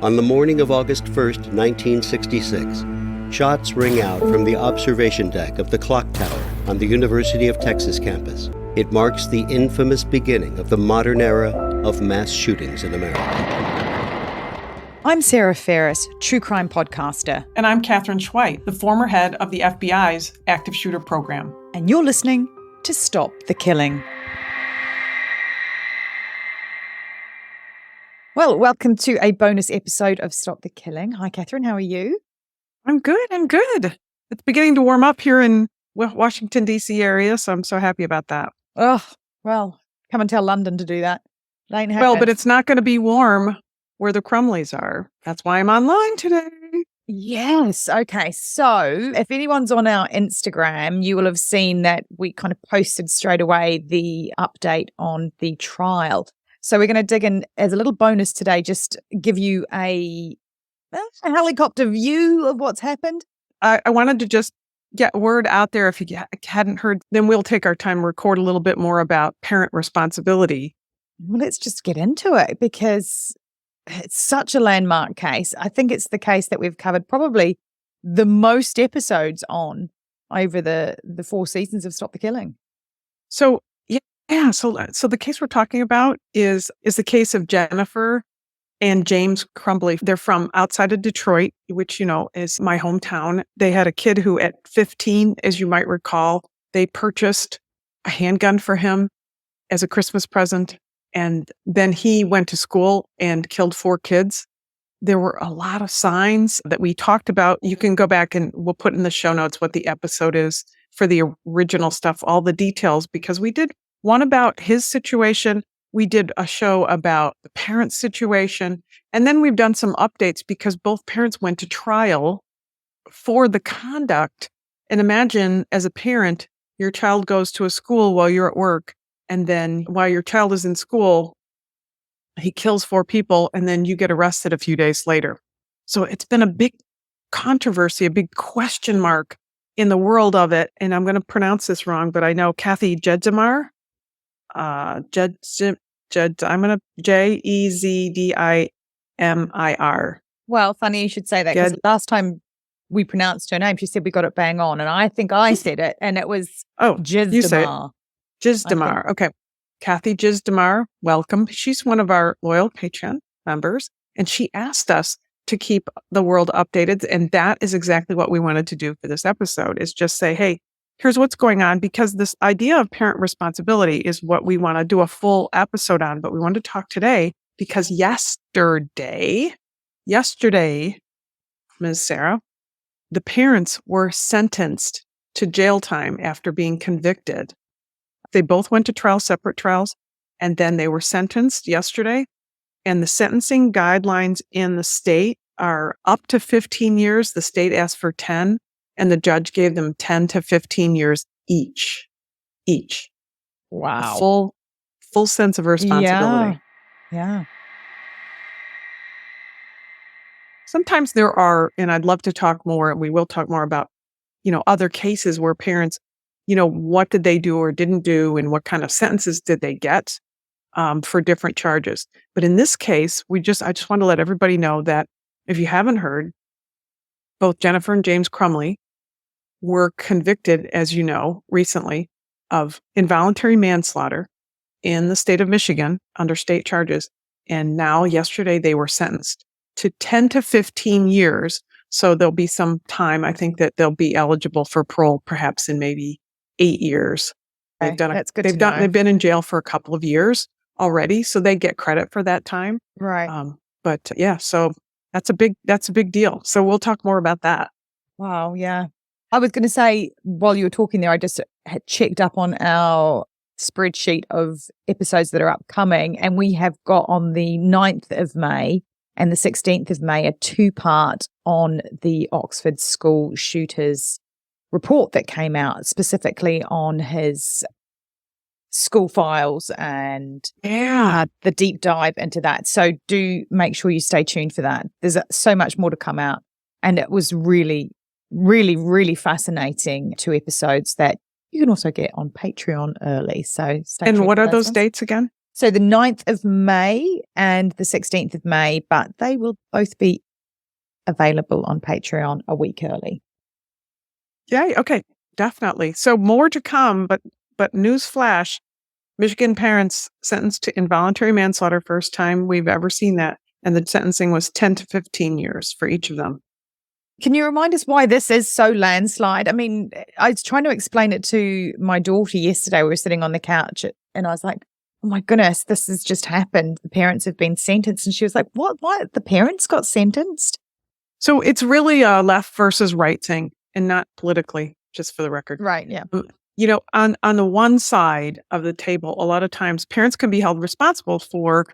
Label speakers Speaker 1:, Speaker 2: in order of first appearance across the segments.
Speaker 1: On the morning of August 1st, 1966, shots ring out from the observation deck of the clock tower on the University of Texas campus. It marks the infamous beginning of the modern era of mass shootings in America.
Speaker 2: I'm Sarah Ferris, true crime podcaster.
Speaker 3: And I'm Catherine Schweit, the former head of the FBI's active shooter program.
Speaker 2: And you're listening to Stop the Killing. Well, welcome to a bonus episode of Stop the Killing. Hi, Catherine. How are you?
Speaker 3: I'm good. It's beginning to warm up here in Washington, D.C. area, so I'm so happy about that.
Speaker 2: Oh, well, come and tell London to do that.
Speaker 3: Well, but it's not going to be warm where the Crumbleys are. That's why I'm online today.
Speaker 2: Yes. Okay. So if anyone's on our Instagram, you will have seen that we kind of posted straight away the update on the trial. So we're going to dig in as a little bonus today, just give you a helicopter view of what's happened.
Speaker 3: I wanted to just get word out there. If you hadn't heard, then we'll take our time, record a little bit more about parent responsibility.
Speaker 2: Well, let's just get into it because it's such a landmark case. I think it's the case that we've covered probably the most episodes on over the 4 seasons of Stop the Killing.
Speaker 3: So So the case we're talking about is the case of Jennifer and James Crumbley. They're from outside of Detroit, which, is my hometown. They had a kid who at 15, as you might recall, they purchased a handgun for him as a Christmas present. And then he went to school and killed 4 kids. There were a lot of signs that we talked about. You can go back and we'll put in the show notes what the episode is for the original stuff, all the details, because we did one about his situation. We did a show about the parents' situation. And then we've done some updates because both parents went to trial for the conduct. And imagine as a parent, your child goes to a school while you're at work. And then while your child is in school, he kills 4 people and then you get arrested a few days later. So it's been a big controversy, a big question mark in the world of it. And I'm going to pronounce this wrong, but I know Kathy Jezdimar. I'm going to Jezdimir.
Speaker 2: Well, funny you should say that because last time we pronounced her name, she said we got it bang on. And I think I said it and it was Jezdimar.
Speaker 3: You say it. Jezdimar. Okay. Kathy Jezdimar, welcome. She's one of our loyal Patreon members. And she asked us to keep the world updated. And that is exactly what we wanted to do for this episode, is just say, hey, here's what's going on, because this idea of parent responsibility is what we want to do a full episode on. But we want to talk today because yesterday, Ms. Sarah, the parents were sentenced to jail time after being convicted. They both went to trial, separate trials, and then they were sentenced yesterday. And the sentencing guidelines in the state are up to 15 years. The state asked for 10. And the judge gave them 10 to 15 years each.
Speaker 2: Wow.
Speaker 3: A full sense of responsibility.
Speaker 2: Yeah.
Speaker 3: Sometimes there are, and I'd love to talk more, and we will talk more about, other cases where parents, what did they do or didn't do and what kind of sentences did they get for different charges. But in this case, I just want to let everybody know that if you haven't heard, both Jennifer and James Crumbley were convicted, as you know, recently of involuntary manslaughter in the state of Michigan under state charges. And now yesterday they were sentenced to 10 to 15 years. So there'll be some time, I think, that they'll be eligible for parole, perhaps in maybe 8 years.
Speaker 2: Okay. They've
Speaker 3: been in jail for a couple of years already, so they get credit for that time.
Speaker 2: Right.
Speaker 3: So that's a big deal. So we'll talk more about that.
Speaker 2: Wow. Yeah. I was going to say, while you were talking there, I just had checked up on our spreadsheet of episodes that are upcoming, and we have got on the 9th of May and the 16th of May a 2-part on the Oxford school shooters report that came out, specifically on his school files and the deep dive into that. So do make sure you stay tuned for that. There's so much more to come out. And it was really, really, really fascinating 2 episodes that you can also get on Patreon early. So stay tuned.
Speaker 3: And what
Speaker 2: for
Speaker 3: are those
Speaker 2: ones.
Speaker 3: dates again?
Speaker 2: So the 9th of May and the 16th of May, but they will both be available on Patreon a week early.
Speaker 3: Yay. Okay. Definitely. So more to come, but news flash, Michigan parents sentenced to involuntary manslaughter, first time we've ever seen that. And the sentencing was 10 to 15 years for each of them.
Speaker 2: Can you remind us why this is so landslide? I mean, I was trying to explain it to my daughter yesterday. We were sitting on the couch and I was like, oh my goodness, this has just happened. The parents have been sentenced. And she was like, what? Why? The parents got sentenced?
Speaker 3: So it's really a left versus right thing and not politically, just for the record.
Speaker 2: Right. Yeah.
Speaker 3: You know, on the one side of the table, a lot of times parents can be held responsible for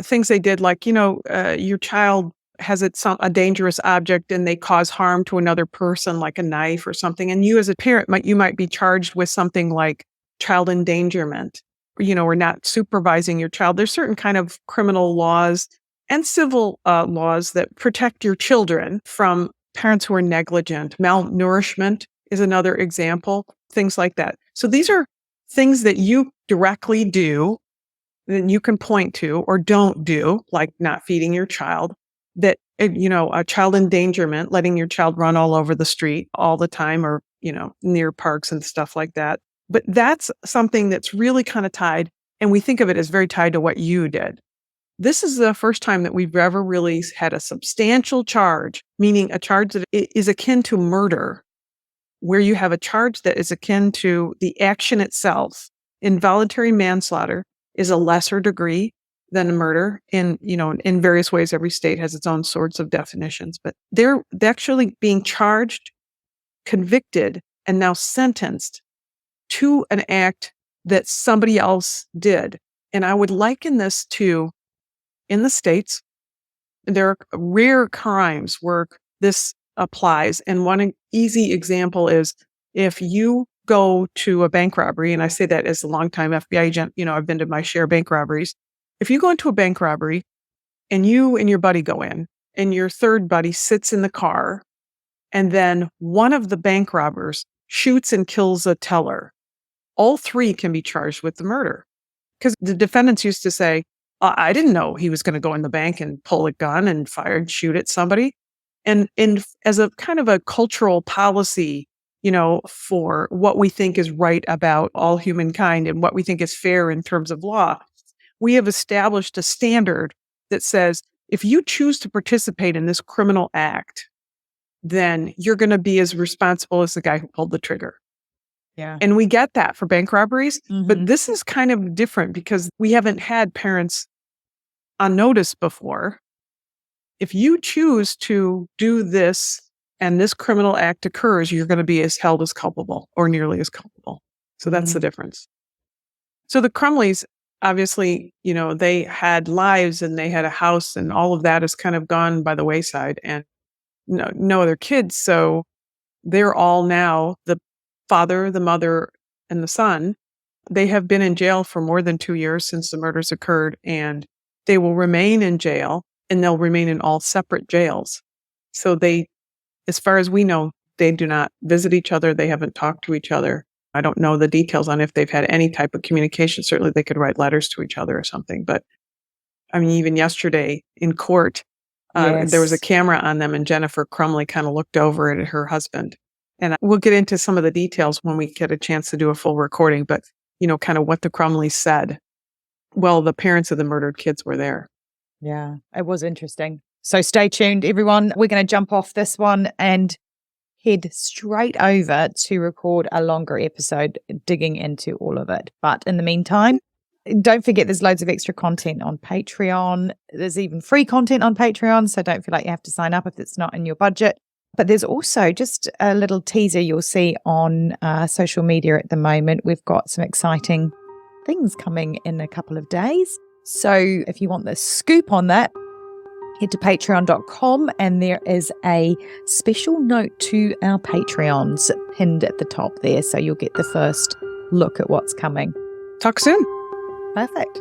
Speaker 3: things they did, like, your child has a dangerous object and they cause harm to another person, like a knife or something. And you as a parent might be charged with something like child endangerment, or not supervising your child. There's certain kind of criminal laws and civil laws that protect your children from parents who are negligent. Malnourishment is another example, things like that. So these are things that you directly do, that you can point to, or don't do, like not feeding your child, that, a child endangerment, letting your child run all over the street all the time, or, near parks and stuff like that. But that's something that's really kind of tied, and we think of it as very tied to what you did. This is the first time that we've ever really had a substantial charge, meaning a charge that is akin to murder, where you have a charge that is akin to the action itself. Involuntary manslaughter is a lesser degree than murder in various ways. Every state has its own sorts of definitions, but they're actually being charged, convicted, and now sentenced to an act that somebody else did. And I would liken this to, in the States, there are rare crimes where this applies. And one easy example is if you go to a bank robbery, and I say that as a longtime FBI agent, I've been to my share of bank robberies. If you go into a bank robbery and you and your buddy go in, and your third buddy sits in the car, and then one of the bank robbers shoots and kills a teller, all three can be charged with the murder. Because the defendants used to say, I didn't know he was going to go in the bank and pull a gun and fire and shoot at somebody. And as a kind of a cultural policy, for what we think is right about all humankind and what we think is fair in terms of law, we have established a standard that says, if you choose to participate in this criminal act, then you're going to be as responsible as the guy who pulled the trigger.
Speaker 2: Yeah.
Speaker 3: And we get that for bank robberies,
Speaker 2: Mhm.
Speaker 3: but this is kind of different because we haven't had parents on notice before. If you choose to do this and this criminal act occurs, you're going to be held as culpable or nearly as culpable. So that's the difference. So the Crumleys, obviously, they had lives and they had a house, and all of that has kind of gone by the wayside, and no other kids. So they're all now the father, the mother, and the son. They have been in jail for more than 2 years since the murders occurred, and they will remain in jail, and they'll remain in all separate jails. So they, as far as we know, they do not visit each other. They haven't talked to each other. I don't know the details on if they've had any type of communication. Certainly they could write letters to each other or something. But I mean, even yesterday in court, there was a camera on them, and Jennifer Crumbley kind of looked over at her husband. And we'll get into some of the details when we get a chance to do a full recording, but, kind of what the Crumleys said. Well, the parents of the murdered kids were there.
Speaker 2: Yeah, it was interesting. So stay tuned, everyone. We're going to jump off this one and head straight over to record a longer episode digging into all of it. But in the meantime, don't forget there's loads of extra content on Patreon. There's even free content on Patreon, so don't feel like you have to sign up if it's not in your budget. But there's also just a little teaser you'll see on social media at the moment. We've got some exciting things coming in a couple of days. So if you want the scoop on that, head to patreon.com, and there is a special note to our Patreons pinned at the top there. So you'll get the first look at what's coming.
Speaker 3: Talk soon.
Speaker 2: Perfect.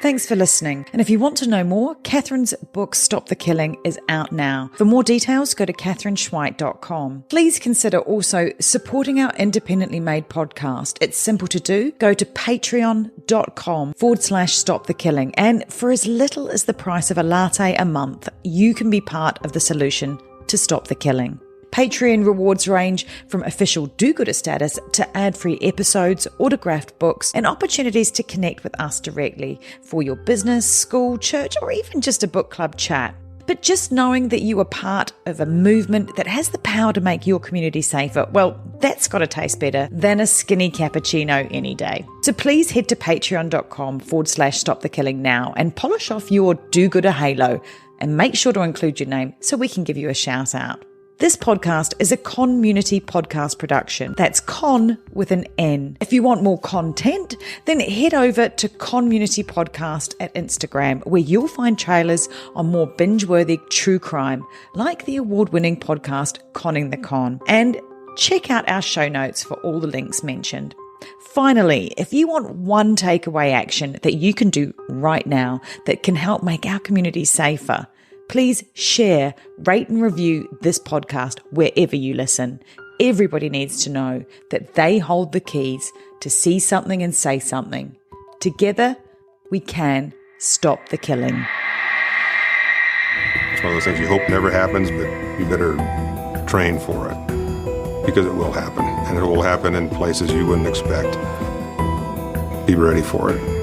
Speaker 2: Thanks for listening. And if you want to know more, Catherine's book, Stop the Killing, is out now. For more details, go to catherineschweit.com. Please consider also supporting our independently made podcast. It's simple to do. Go to patreon.com/Stop the Killing. And for as little as the price of a latte a month, you can be part of the solution to stop the killing. Patreon rewards range from official do-gooder status to ad-free episodes, autographed books, and opportunities to connect with us directly for your business, school, church, or even just a book club chat. But just knowing that you are part of a movement that has the power to make your community safer, well, that's got to taste better than a skinny cappuccino any day. So please head to patreon.com/Stop the Killing now and polish off your do-gooder halo and make sure to include your name so we can give you a shout out. This podcast is a community podcast production. That's con with an N. If you want more content, then head over to Community Podcast at Instagram, where you'll find trailers on more binge-worthy true crime, like the award-winning podcast Conning the Con. And check out our show notes for all the links mentioned. Finally, if you want one takeaway action that you can do right now that can help make our community safer, please share, rate and review this podcast wherever you listen. Everybody needs to know that they hold the keys to see something and say something. Together, we can stop the killing.
Speaker 4: It's one of those things you hope never happens, but you better train for it, because it will happen, and it will happen in places you wouldn't expect. Be ready for it.